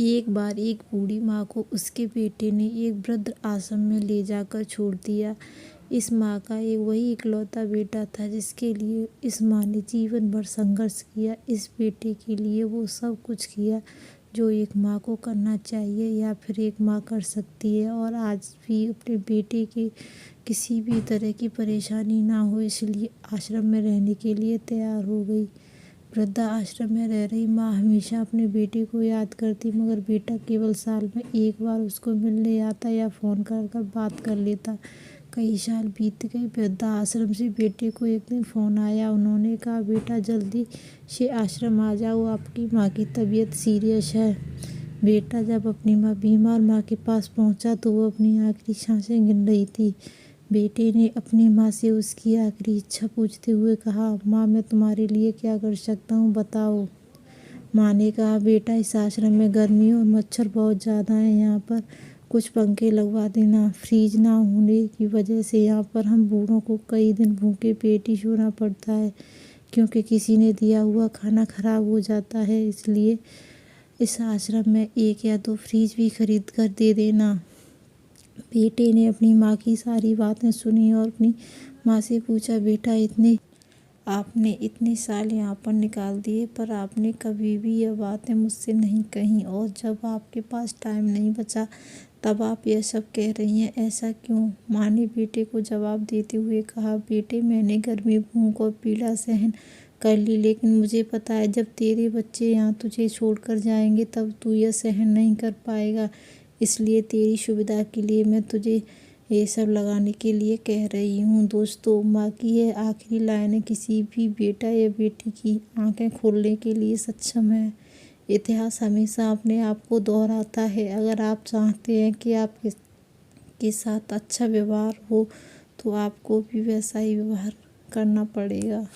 एक बार एक बूढ़ी माँ को उसके बेटे ने एक वृद्ध आश्रम में ले जाकर छोड़ दिया। इस माँ का वही इकलौता बेटा था जिसके लिए इस माँ ने जीवन भर संघर्ष किया। इस बेटे के लिए वो सब कुछ किया जो एक माँ को करना चाहिए या फिर एक माँ कर सकती है, और आज भी अपने बेटे के किसी भी तरह की परेशानी ना हो इसलिए आश्रम में रहने के लिए तैयार हो गई। वृद्धा आश्रम में रह रही माँ हमेशा अपने बेटे को याद करती, मगर बेटा केवल साल में एक बार उसको मिलने आता या फ़ोन कर बात कर लेता। कई साल बीत गए। वृद्धा आश्रम से बेटे को एक दिन फ़ोन आया। उन्होंने कहा, बेटा जल्दी से आश्रम आ जाओ, आपकी माँ की तबीयत सीरियस है। बेटा जब अपनी बीमार माँ के पास पहुँचा तो वो अपनी आखिरी सांसें गिन रही थी। बेटे ने अपनी माँ से उसकी आखिरी इच्छा पूछते हुए कहा, माँ मैं तुम्हारे लिए क्या कर सकता हूँ बताओ। माँ ने कहा, बेटा इस आश्रम में गर्मी और मच्छर बहुत ज़्यादा है, यहाँ पर कुछ पंखे लगवा देना। फ्रीज ना होने की वजह से यहाँ पर हम बूढ़ों को कई दिन भूखे पेट ही सोना पड़ता है, क्योंकि किसी ने दिया हुआ खाना खराब हो जाता है। इसलिए इस आश्रम में एक या दो फ्रीज भी खरीद कर दे देना। बेटे ने अपनी माँ की सारी बातें सुनी और अपनी माँ से पूछा, बेटा आपने इतने साल यहाँ पर निकाल दिए पर आपने कभी भी यह बातें मुझसे नहीं कहीं, और जब आपके पास टाइम नहीं बचा तब आप यह सब कह रही हैं, ऐसा क्यों? माँ ने बेटे को जवाब देते हुए कहा, बेटे मैंने गर्मी, भूख और पीड़ा सहन कर ली, लेकिन मुझे पता है जब तेरे बच्चे यहाँ तुझे छोड़कर जाएंगे तब तू यह सहन नहीं कर पाएगा। इसलिए तेरी सुविधा के लिए मैं तुझे ये सब लगाने के लिए कह रही हूँ। दोस्तों, माँ की यह आखिरी लाइनें किसी भी बेटा या बेटी की आंखें खोलने के लिए सक्षम है। इतिहास हमेशा अपने आप को दोहराता है। अगर आप चाहते हैं कि आपके साथ अच्छा व्यवहार हो तो आपको भी वैसा ही व्यवहार करना पड़ेगा।